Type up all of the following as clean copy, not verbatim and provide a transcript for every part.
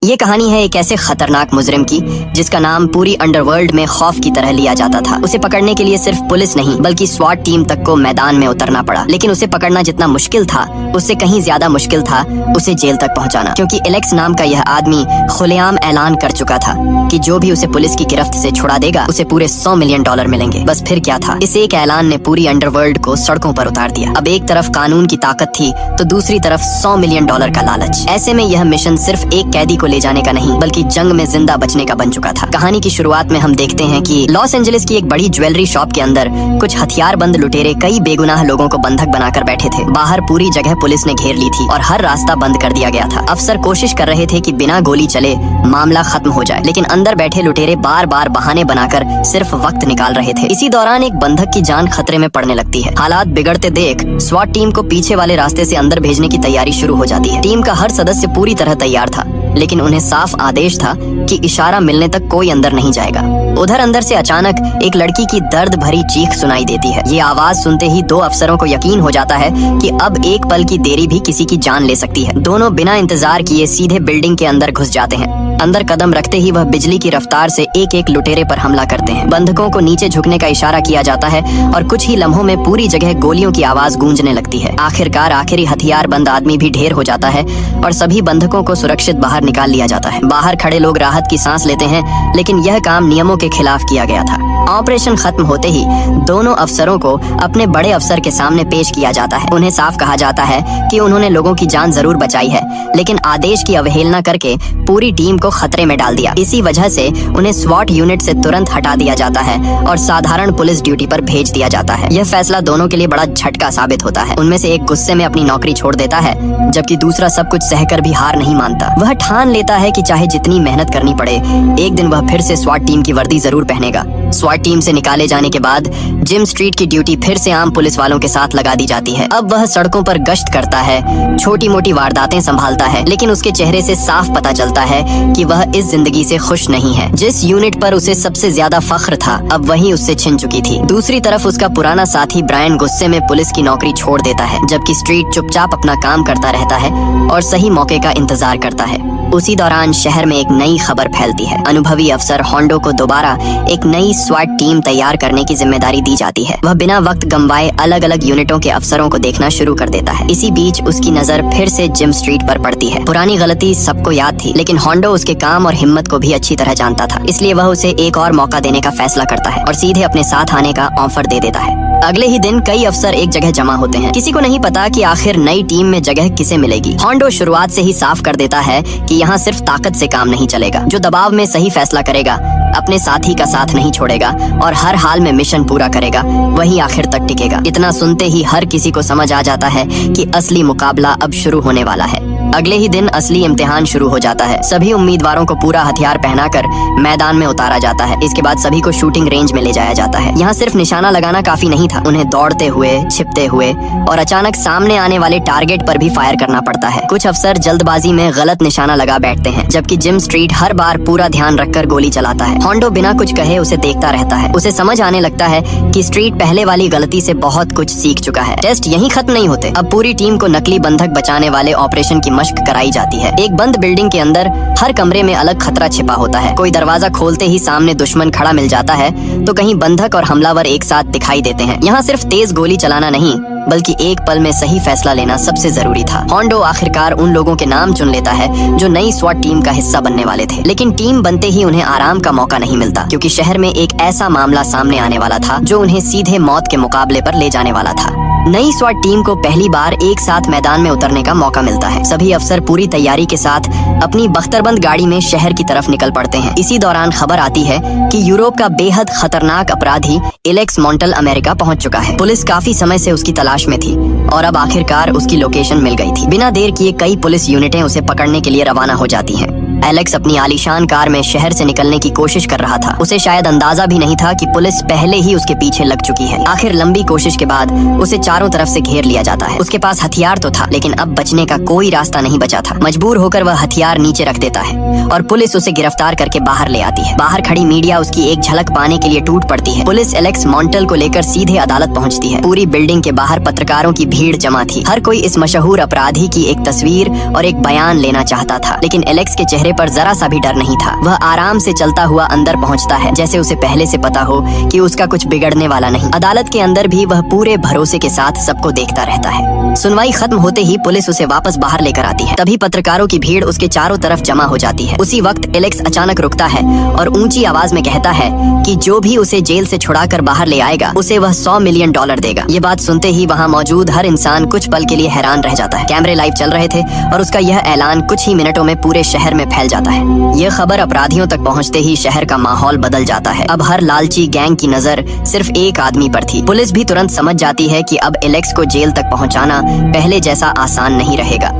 ये कहानी है एक ऐसे खतरनाक मुजरिम की जिसका नाम पूरी अंडरवर्ल्ड में खौफ की तरह लिया जाता था। उसे पकड़ने के लिए सिर्फ पुलिस नहीं बल्कि स्वाट टीम तक को मैदान में उतरना पड़ा। लेकिन उसे पकड़ना जितना मुश्किल था उससे कहीं ज्यादा मुश्किल था उसे जेल तक पहुंचाना, क्योंकि एलेक्स नाम का यह आदमी खुलेआम ऐलान कर चुका था कि जो भी उसे पुलिस की गिरफ्त से छुड़ा देगा उसे पूरे $100 मिलियन मिलेंगे। बस फिर क्या था, इस एक ऐलान ने पूरी अंडरवर्ल्ड को सड़कों पर उतार दिया। अब एक तरफ कानून की ताकत थी तो दूसरी तरफ $100 मिलियन का लालच। ऐसे में यह मिशन सिर्फ एक कैदी को ले जाने का नहीं बल्कि जंग में जिंदा बचने का बन चुका था। कहानी की शुरुआत में हम देखते हैं कि लॉस एंजलिस की एक बड़ी ज्वेलरी शॉप के अंदर कुछ हथियारबंद लुटेरे कई बेगुनाह लोगों को बंधक बनाकर बैठे थे। बाहर पूरी जगह पुलिस ने घेर ली थी और हर रास्ता बंद कर दिया गया था। अफसर कोशिश कर रहे थे कि बिना गोली चले मामला खत्म हो जाए, लेकिन अंदर बैठे लुटेरे बार बार बहाने बनाकर सिर्फ वक्त निकाल रहे थे। इसी दौरान एक बंधक की जान खतरे में पड़ने लगती है। हालात बिगड़ते देख स्वाट टीम को पीछे वाले रास्ते से अंदर भेजने की तैयारी शुरू हो जाती है। टीम का हर सदस्य पूरी तरह तैयार था, लेकिन उन्हें साफ आदेश था कि इशारा मिलने तक कोई अंदर नहीं जाएगा। उधर अंदर से अचानक एक लड़की की दर्द भरी चीख सुनाई देती है। ये आवाज सुनते ही दो अफसरों को यकीन हो जाता है कि अब एक पल की देरी भी किसी की जान ले सकती है। दोनों बिना इंतजार किए सीधे बिल्डिंग के अंदर घुस जाते हैं। अंदर कदम रखते ही वह बिजली की रफ्तार से एक एक लुटेरे पर हमला करते हैं। बंधकों को नीचे झुकने का इशारा किया जाता है और कुछ ही लम्हों में पूरी जगह गोलियों की आवाज गूंजने लगती है। आखिरकार आखिरी हथियारबंद आदमी भी ढेर हो जाता है और सभी बंधकों को सुरक्षित बाहर निकाल लिया जाता है। बाहर खड़े लोग राहत की सांस लेते हैं, लेकिन यह काम नियमों के खिलाफ किया गया था। ऑपरेशन खत्म होते ही दोनों अफसरों को अपने बड़े अफसर के सामने पेश किया जाता है। उन्हें साफ कहा जाता है कि उन्होंने लोगों की जान जरूर बचाई है, लेकिन आदेश की अवहेलना करके पूरी टीम को खतरे में डाल दिया। इसी वजह से उन्हें स्वाट यूनिट से तुरंत हटा दिया जाता है और साधारण पुलिस ड्यूटी पर भेज दिया जाता है। यह फैसला दोनों के लिए बड़ा झटका साबित होता है। उनमें से एक गुस्से में अपनी नौकरी छोड़ देता है, जबकि दूसरा सब कुछ सहकर भी हार नहीं मानता। वह ठान लेता है कि चाहे जितनी मेहनत करनी पड़े, एक दिन वह फिर से स्वाट टीम की वर्दी जरूर पहनेगा। स्वाट टीम से निकाले जाने के बाद जिम स्ट्रीट की ड्यूटी फिर से आम पुलिस वालों के साथ लगा दी जाती है। अब वह सड़कों पर गश्त करता है, छोटी मोटी वारदातें संभालता है, लेकिन उसके चेहरे से साफ पता चलता है कि वह इस जिंदगी से खुश नहीं है। जिस यूनिट पर उसे सबसे ज्यादा फख्र था अब वही उससे छिन चुकी थी। दूसरी तरफ उसका पुराना साथी ब्रायन गुस्से में पुलिस की नौकरी छोड़ देता है, जबकि स्ट्रीट चुपचाप अपना काम करता रहता है और सही मौके का इंतजार करता है। उसी दौरान शहर में एक नई खबर फैलती है। अनुभवी अफसर होंडो को दोबारा एक नई स्वाट टीम तैयार करने की जिम्मेदारी दी जाती है। वह बिना वक्त गंवाए अलग अलग यूनिटों के अफसरों को देखना शुरू कर देता है। इसी बीच उसकी नजर फिर से जिम स्ट्रीट पर पड़ती है। पुरानी गलती सबको याद थी, लेकिन होंडो उसके काम और हिम्मत को भी अच्छी तरह जानता था, इसलिए वह उसे एक और मौका देने का फैसला करता है और सीधे अपने साथ आने का ऑफर दे देता है। अगले ही दिन कई अफसर एक जगह जमा होते हैं। किसी को नहीं पता कि आखिर नई टीम में जगह किसे मिलेगी। होंडो शुरुआत से ही साफ कर देता है कि यहाँ सिर्फ ताकत से काम नहीं चलेगा। जो दबाव में सही फैसला करेगा, अपने साथी का साथ नहीं छोड़ेगा और हर हाल में मिशन पूरा करेगा, वही आखिर तक टिकेगा। इतना सुनते ही हर किसी को समझ आ जाता है कि असली मुकाबला अब शुरू होने वाला है। अगले ही दिन असली इम्तिहान शुरू हो जाता है। सभी उम्मीदवारों को पूरा हथियार पहनाकर मैदान में उतारा जाता है। इसके बाद सभी को शूटिंग रेंज में ले जाया जाता है। यहाँ सिर्फ निशाना लगाना काफी नहीं था, उन्हें दौड़ते हुए, छिपते हुए और अचानक सामने आने वाले टारगेट पर भी फायर करना पड़ता है। कुछ अफसर जल्दबाजी में गलत निशाना लगा बैठते हैं, जबकि जिम स्ट्रीट हर बार पूरा ध्यान रखकर गोली चलाता है। होंडो बिना कुछ कहे उसे देखता रहता है। उसे समझ आने लगता है कि स्ट्रीट पहले वाली गलती से बहुत कुछ सीख चुका है। टेस्ट यहीं खत्म नहीं होते। अब पूरी टीम को नकली बंधक बचाने वाले ऑपरेशन की मशक कराई जाती है। एक बंद बिल्डिंग के अंदर हर कमरे में अलग खतरा छिपा होता है। कोई दरवाजा खोलते ही सामने दुश्मन खड़ा मिल जाता है, तो कहीं बंधक और हमलावर एक साथ दिखाई देते हैं। यहाँ सिर्फ तेज गोली चलाना नहीं बल्कि एक पल में सही फैसला लेना सबसे जरूरी था। होंडो आखिरकार उन लोगों के नाम चुन लेता है जो नई स्वाट टीम का हिस्सा बनने वाले थे, लेकिन टीम बनते ही उन्हें आराम का मौका नहीं मिलता, क्योंकि शहर में एक ऐसा मामला सामने आने वाला था जो उन्हें सीधे मौत के मुकाबले पर ले जाने वाला था। नई स्वाट टीम को पहली बार एक साथ मैदान में उतरने का मौका मिलता है। सभी अफसर पूरी तैयारी के साथ अपनी बख्तरबंद गाड़ी में शहर की तरफ निकल पड़ते हैं। इसी दौरान खबर आती है कि यूरोप का बेहद खतरनाक अपराधी एलेक्स मॉन्टल अमेरिका पहुंच चुका है। पुलिस काफी समय से उसकी तलाश में थी और अब आखिरकार उसकी लोकेशन मिल गई थी। बिना देर किए कई पुलिस यूनिटें उसे पकड़ने के लिए रवाना हो जाती हैं। एलेक्स अपनी आलीशान कार में शहर से निकलने की कोशिश कर रहा था। उसे शायद अंदाजा भी नहीं था कि पुलिस पहले ही उसके पीछे लग चुकी है। आखिर लंबी कोशिश के बाद उसे चारों तरफ से घेर लिया जाता है। उसके पास हथियार तो था, लेकिन अब बचने का कोई रास्ता नहीं बचा था। मजबूर होकर वह हथियार नीचे रख देता है और पुलिस उसे गिरफ्तार करके बाहर ले आती है। बाहर खड़ी मीडिया उसकी एक झलक पाने के लिए टूट पड़ती है। पुलिस एलेक्स मॉन्टल को लेकर सीधे अदालत पहुंचती है। पूरी बिल्डिंग के बाहर पत्रकारों की भीड़ जमा थी। हर कोई इस मशहूर अपराधी की एक तस्वीर और एक बयान लेना चाहता था, लेकिन एलेक्स के चेहरे पर जरा सा भी डर नहीं था। वह आराम से चलता हुआ अंदर पहुंचता है, जैसे उसे पहले से पता हो कि उसका कुछ बिगड़ने वाला नहीं। अदालत के अंदर भी वह पूरे भरोसे के साथ सबको देखता रहता है। सुनवाई खत्म होते ही पुलिस उसे वापस बाहर लेकर आती है। तभी पत्रकारों की भीड़ उसके चारों तरफ जमा हो जाती है। उसी वक्त एलेक्स अचानक रुकता है और ऊंची आवाज में कहता है कि जो भी उसे जेल से छुड़ाकर बाहर ले आएगा उसे वह $100 मिलियन देगा। ये बात सुनते ही वहाँ मौजूद हर इंसान कुछ पल के लिए हैरान रह जाता है। कैमरे लाइव चल रहे थे और उसका यह ऐलान कुछ ही मिनटों में पूरे शहर में फैल जाता है। यह खबर अपराधियों तक पहुँचते ही शहर का माहौल बदल जाता है। अब हर लालची गैंग की नजर सिर्फ एक आदमी पर थी। पुलिस भी तुरंत समझ जाती है कि अब एलेक्स को जेल तक पहुंचाना पहले जैसा आसान नहीं रहेगा।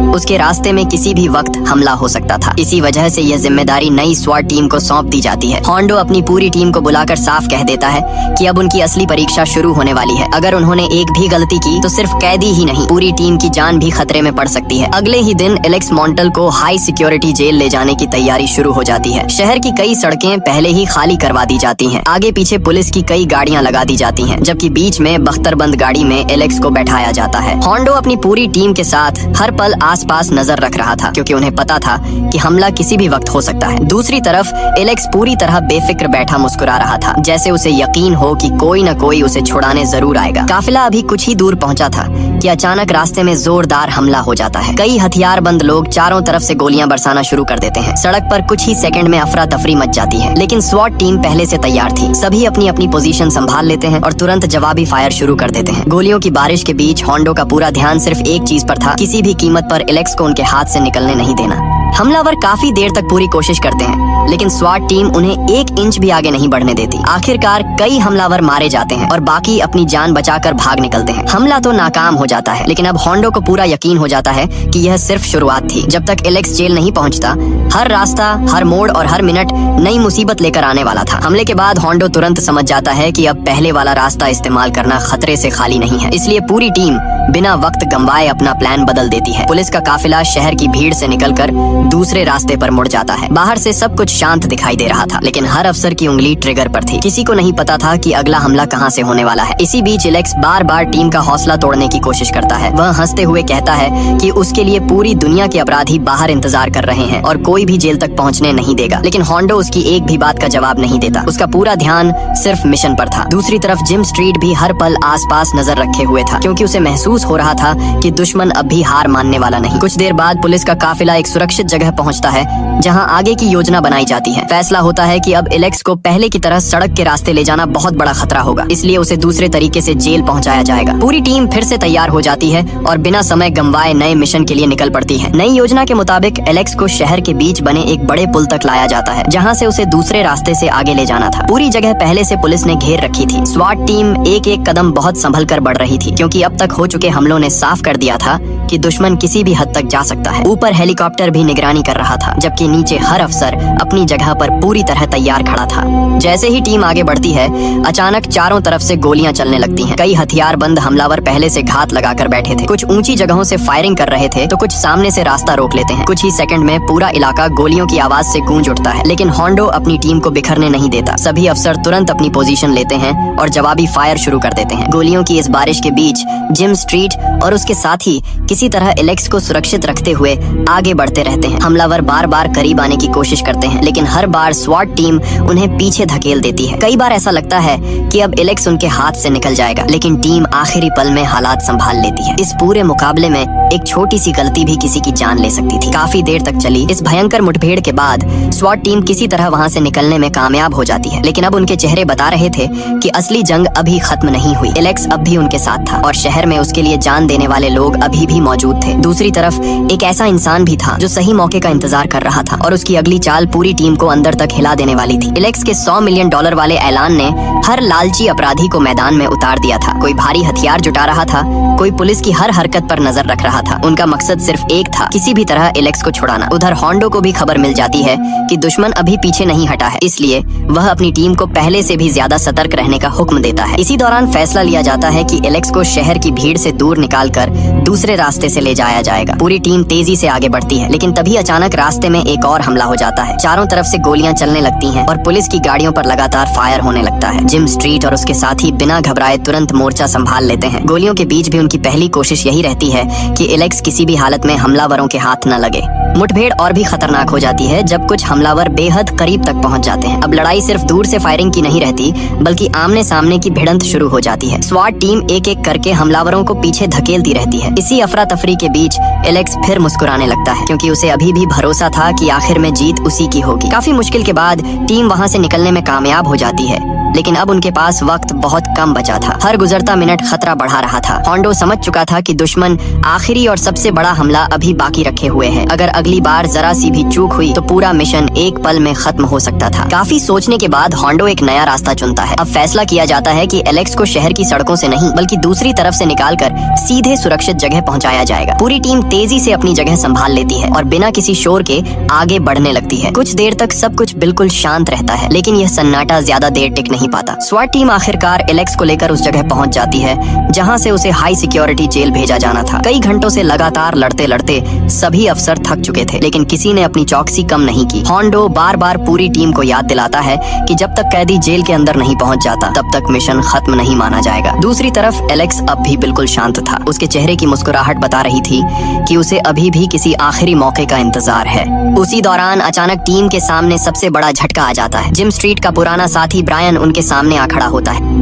उसके रास्ते में किसी भी वक्त हमला हो सकता था। इसी वजह से यह जिम्मेदारी नई स्वाट टीम को सौंप दी जाती है। होंडो अपनी पूरी टीम को बुलाकर साफ कह देता है कि अब उनकी असली परीक्षा शुरू होने वाली है। अगर उन्होंने एक भी गलती की तो सिर्फ कैदी ही नहीं, पूरी टीम की जान भी खतरे में पड़ सकती है। अगले ही दिन एलेक्स मॉन्टल को हाई सिक्योरिटी जेल ले जाने की तैयारी शुरू हो जाती है। शहर की कई सड़कें पहले ही खाली करवा दी जाती हैं। आगे पीछे पुलिस की कई गाड़ियां लगा दी जाती हैं, जबकि बीच में बख्तरबंद गाड़ी में एलेक्स को बैठाया जाता है। होंडो अपनी पूरी टीम के साथ हर पल आसपास नजर रख रहा था, क्योंकि उन्हें पता था कि हमला किसी भी वक्त हो सकता है। दूसरी तरफ एलेक्स पूरी तरह बेफिक्र बैठा मुस्कुरा रहा था, जैसे उसे यकीन हो कि कोई न कोई उसे छुड़ाने जरूर आएगा। काफिला अभी कुछ ही दूर पहुंचा था कि अचानक रास्ते में जोरदार हमला हो जाता है। कई हथियारबंद लोग चारों तरफ से गोलियां बरसाना शुरू कर देते हैं। सड़क पर कुछ ही सेकंड में अफरा तफरी मच जाती है, लेकिन स्वॉट टीम पहले से तैयार थी। सभी अपनी अपनी पोजीशन संभाल लेते हैं और तुरंत जवाबी फायर शुरू कर देते हैं। गोलियों की बारिश के बीच होंडो का पूरा ध्यान सिर्फ एक चीज पर था, किसी भी कीमत पर एलेक्स को उनके हाथ से निकलने नहीं देना। हमलावर काफी देर तक पूरी कोशिश करते हैं, लेकिन स्वाट टीम उन्हें 1 इंच भी आगे नहीं बढ़ने देती। आखिरकार कई हमलावर मारे जाते हैं और बाकी अपनी जान बचाकर भाग निकलते हैं। हमला तो नाकाम हो जाता है, लेकिन अब होंडो को पूरा यकीन हो जाता है कि यह सिर्फ शुरुआत थी। जब तक एलेक्स जेल नहीं पहुंचता, हर रास्ता, हर मोड़ और हर मिनट नई मुसीबत लेकर आने वाला था। हमले के बाद होंडो तुरंत समझ जाता है कि अब पहले वाला रास्ता इस्तेमाल करना खतरे से खाली नहीं है। इसलिए पूरी टीम बिना वक्त गंवाए अपना प्लान बदल देती है। पुलिस का काफिला शहर की भीड़ से निकलकर दूसरे रास्ते पर मुड़ जाता है। बाहर से सब कुछ शांत दिखाई दे रहा था, लेकिन हर अफसर की उंगली ट्रिगर पर थी। किसी को नहीं पता था कि अगला हमला कहां से होने वाला है। इसी बीच एलेक्स बार बार टीम का हौसला तोड़ने की कोशिश करता है। वह हंसते हुए कहता है कि उसके लिए पूरी दुनिया के अपराधी बाहर इंतजार कर रहे हैं और कोई भी जेल तक पहुंचने नहीं देगा। लेकिन होंडो उसकी एक भी बात का जवाब नहीं देता। उसका पूरा ध्यान सिर्फ मिशन पर था। दूसरी तरफ जिम स्ट्रीट भी हर पल आसपास नजर रखे हुए था, क्योंकि उसे महसूस हो रहा था कि दुश्मन अब भी हार मानने वाला नहीं। कुछ देर बाद पुलिस का काफिला एक सुरक्षित जगह पहुंचता है, जहां आगे की योजना बनाई जाती है। फैसला होता है कि अब एलेक्स को पहले की तरह सड़क के रास्ते ले जाना बहुत बड़ा खतरा होगा, इसलिए उसे दूसरे तरीके से जेल पहुंचाया जाएगा। पूरी टीम फिर से तैयार हो जाती है और बिना समय गंवाए नए मिशन के लिए निकल पड़ती है। नई योजना के मुताबिक एलेक्स को शहर के बीच बने एक बड़े पुल तक लाया जाता है, जहां से उसे दूसरे रास्ते से आगे ले जाना था। पूरी जगह पहले से पुलिस ने घेर रखी थी। स्वाट टीम एक एक कदम बहुत संभल कर बढ़ रही थी, क्योंकि अब तक हो चुके हमलों ने साफ कर दिया था कि दुश्मन किसी भी हद तक जा सकता है। ऊपर हेलीकॉप्टर भी निगरानी कर रहा था, जबकि नीचे हर अफसर अपनी जगह पर पूरी तरह तैयार खड़ा था। जैसे ही टीम आगे बढ़ती है, अचानक चारों तरफ से गोलियां चलने लगती हैं। कई हथियारबंद हमलावर पहले से घात लगाकर बैठे थे। कुछ ऊंची जगहों से फायरिंग कर रहे थे, तो कुछ सामने से रास्ता रोक लेते हैं। कुछ ही सेकंड में पूरा इलाका गोलियों की आवाज से गूंज उठता है, लेकिन होंडो अपनी टीम को बिखरने नहीं देता। सभी अफसर तुरंत अपनी पोजीशन लेते हैं और जवाबी फायर शुरू कर देते हैं। गोलियों की इस बारिश के बीच जिम स्ट्रीट और उसके साथ ही किसी तरह एलेक्स को सुरक्षित रखते हुए आगे बढ़ते रहते हैं। हमलावर बार बार करीब आने की कोशिश करते हैं, लेकिन हर बार स्वाट टीम उन्हें पीछे धकेल देती है। कई बार ऐसा लगता है कि अब एलेक्स उनके हाथ से निकल जाएगा, लेकिन टीम आखिरी पल में हालात संभाल लेती है। इस पूरे मुकाबले में एक छोटी सी गलती भी किसी की जान ले सकती थी। काफी देर तक चली इस भयंकर मुठभेड़ के बाद स्वाट टीम किसी तरह वहां से निकलने में कामयाब हो जाती है, लेकिन अब उनके चेहरे बता रहे थे कि असली जंग अभी खत्म नहीं हुई। एलेक्स अब भी उनके साथ था और शहर में उसके लिए जान देने वाले लोग अभी भी मौजूद थे। दूसरी तरफ एक ऐसा इंसान भी था जो सही मौके का इंतजार कर रहा था और उसकी अगली चाल पूरी टीम को अंदर तक हिला देने वाली थी। एलेक्स के $100 मिलियन वाले ऐलान ने हर लालची अपराधी को मैदान में उतार दिया था। कोई भारी हथियार जुटा रहा था, कोई पुलिस की हर हरकत पर नजर रख रहा था। उनका मकसद सिर्फ एक था, किसी भी तरह एलेक्स को छुड़ाना। उधर होंडो को भी खबर मिल जाती है कि दुश्मन अभी पीछे नहीं हटा है, इसलिए वह अपनी टीम को पहले से भी ज्यादा सतर्क रहने का हुक्म देता है। इसी दौरान फैसला लिया जाता है कि एलेक्स को शहर की भीड़ से दूर निकालकर दूसरे रास्ते से ले जाया जाएगा। पूरी टीम तेजी से आगे बढ़ती है, लेकिन तभी अचानक रास्ते में एक और हमला हो जाता है। चारों तरफ से गोलियां चलने लगती हैं और पुलिस की गाड़ियों पर लगातार फायर होने लगता है। जिम स्ट्रीट और उसके साथी बिना घबराए तुरंत मोर्चा संभाल लेते हैं। गोलियों के बीच भी उनकी पहली कोशिश यही रहती है कि एलेक्स किसी भी हालत में हमलावरों के हाथ न लगे। मुठभेड़ और भी खतरनाक हो जाती है जब कुछ हमलावर बेहद करीब तक पहुंच जाते हैं। अब लड़ाई सिर्फ दूर से फायरिंग की नहीं रहती, बल्कि आमने सामने की भिड़ंत शुरू हो जाती है। स्वाट टीम एक एक करके हमलावरों को पीछे धकेलती रहती है। इसी अफरा तफरी के बीच एलेक्स फिर मुस्कुराने लगता है, क्योंकि उसे अभी भी भरोसा था कि आखिर में जीत उसी की होगी। काफी मुश्किल के बाद टीम वहां से निकलने में कामयाब हो जाती है, लेकिन अब उनके पास वक्त बहुत कम बचा था। हर गुजरता मिनट खतरा बढ़ा रहा था। होंडो समझ चुका था कि दुश्मन आखिरी और सबसे बड़ा हमला अभी बाकी रखे हुए है। अगर अगली बार जरा सी भी चूक हुई तो पूरा मिशन एक पल में खत्म हो सकता था। काफी सोचने के बाद होंडो एक नया रास्ता चुनता है। अब फैसला किया जाता है कि एलेक्स को शहर की सड़कों से नहीं, बल्कि दूसरी तरफ से निकालकर सीधे सुरक्षित जगह पहुंचाया जाएगा। पूरी टीम तेजी से अपनी जगह संभाल लेती है और बिना किसी शोर के आगे बढ़ने लगती है। कुछ देर तक सब कुछ बिल्कुल शांत रहता है, लेकिन यह सन्नाटा ज्यादा देर टिक नहीं पाता। स्वाट टीम आखिरकार एलेक्स को लेकर उस जगह पहुंच जाती है जहां से उसे हाई सिक्योरिटी जेल भेजा जाना था। कई घंटों से लगातार लड़ते लड़ते सभी अफसर थक चुके थे, लेकिन किसी ने अपनी चौकसी कम नहीं की। होंडो बार बार पूरी टीम को याद दिलाता है कि जब तक कैदी जेल के अंदर नहीं पहुंच जाता, तब तक मिशन खत्म नहीं माना जाएगा। दूसरी तरफ एलेक्स अब भी बिल्कुल शांत था। उसके चेहरे की मुस्कुराहट बता रही थी कि उसे अभी भी किसी आखिरी मौके का इंतजार है। उसी दौरान अचानक टीम के सामने सबसे बड़ा झटका आ जाता है। जिम स्ट्रीट का पुराना साथी ब्रायन उनके सामने आ खड़ा होता है।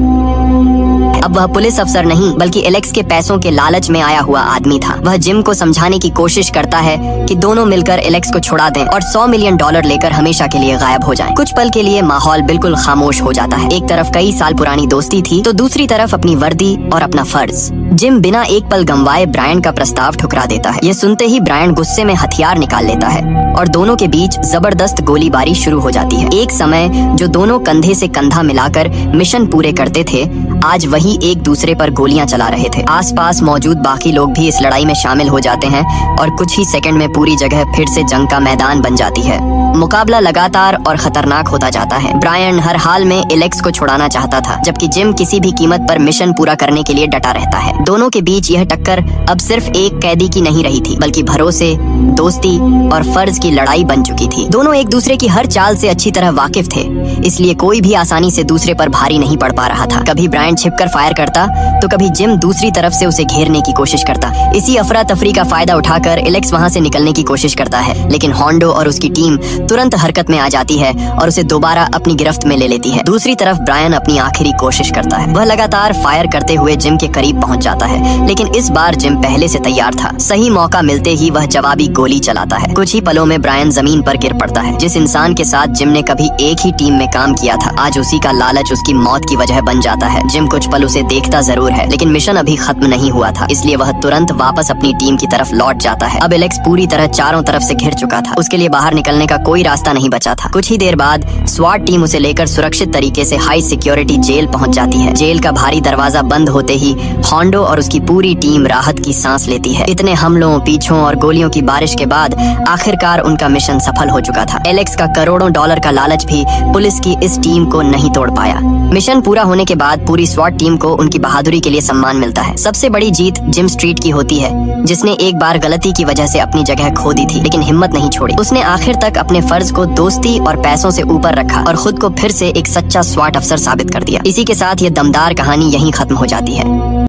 अब वह पुलिस अफसर नहीं, बल्कि एलेक्स के पैसों के लालच में आया हुआ आदमी था। वह जिम को समझाने की कोशिश करता है कि दोनों मिलकर एलेक्स को छुड़ा दें और $100 मिलियन लेकर हमेशा के लिए गायब हो जाएं। कुछ पल के लिए माहौल बिल्कुल खामोश हो जाता है। एक तरफ कई साल पुरानी दोस्ती थी, तो दूसरी तरफ अपनी वर्दी और अपना फर्ज। जिम बिना एक पल गंवाए ब्रायन का प्रस्ताव ठुकरा देता है। यह सुनते ही ब्रायन गुस्से में हथियार निकाल लेता है और दोनों के बीच जबरदस्त गोलीबारी शुरू हो जाती है। एक समय जो दोनों कंधे से कंधा मिलाकर मिशन पूरे करते थे, आज वही एक दूसरे पर गोलियां चला रहे थे। आसपास मौजूद बाकी लोग भी इस लड़ाई में शामिल हो जाते हैं और कुछ ही सेकंड में पूरी जगह फिर से जंग का मैदान बन जाती है। मुकाबला लगातार और खतरनाक होता जाता है। ब्रायन हर हाल में एलेक्स को छुड़ाना चाहता था, जबकि जिम किसी भी कीमत पर मिशन पूरा करने के लिए डटा रहता है। दोनों के बीच यह टक्कर अब सिर्फ एक कैदी की नहीं रही थी, बल्कि भरोसे, दोस्ती और फर्ज की लड़ाई बन चुकी थी। दोनों एक दूसरे की हर चाल से अच्छी तरह वाकिफ थे, इसलिए कोई भी आसानी से दूसरे पर भारी नहीं पड़ पा रहा था। कभी ब्रायन छिपकर फायर करता, तो कभी जिम दूसरी तरफ से उसे घेरने की कोशिश करता। इसी अफरा तफरी का फायदा उठाकर एलेक्स वहां से निकलने की कोशिश करता है, लेकिन होंडो और उसकी टीम तुरंत हरकत में आ जाती है और उसे दोबारा अपनी गिरफ्त में ले लेती है। दूसरी तरफ ब्रायन अपनी आखिरी कोशिश करता है। वह लगातार फायर करते हुए जिम के करीब पहुंच जाता है, लेकिन इस बार जिम पहले से तैयार था। सही मौका मिलते ही वह जवाबी गोली चलाता है। कुछ ही पलों में ब्रायन जमीन पर गिर पड़ता है। जिस इंसान के साथ जिम ने कभी एक ही टीम में काम किया था, आज उसी का लालच उसकी मौत की वजह बन जाता है। जिम कुछ पल उसे देखता जरूर है, लेकिन मिशन अभी खत्म नहीं हुआ था, इसलिए वह तुरंत वापस अपनी टीम की तरफ लौट जाता है। अब एलेक्स पूरी तरह चारों तरफ से घिर चुका था। उसके लिए बाहर निकलने का कोई रास्ता नहीं बचा था। कुछ ही देर बाद स्वाट टीम उसे लेकर सुरक्षित तरीके से हाई सिक्योरिटी जेल पहुंच जाती है। जेल का भारी दरवाजा बंद होते ही होंडो और उसकी पूरी टीम राहत की सांस लेती है। इतने हमलों, पीछों और गोलियों की बारिश के बाद आखिरकार उनका मिशन सफल हो चुका था। एलेक्स का करोड़ों डॉलर का लालच भी पुलिस की इस टीम को नहीं तोड़ पाया। मिशन पूरा होने के बाद पूरी स्वाट टीम को उनकी बहादुरी के लिए सम्मान मिलता है। सबसे बड़ी जीत जिम स्ट्रीट की होती है, जिसने एक बार गलती की वजह से अपनी जगह खो दी थी, लेकिन हिम्मत नहीं छोड़ी। उसने आखिर तक अपने फर्ज को दोस्ती और पैसों से ऊपर रखा और खुद को फिर से एक सच्चा स्वाट अफसर साबित कर दिया। इसी के साथ ये दमदार कहानी यहीं खत्म हो जाती है।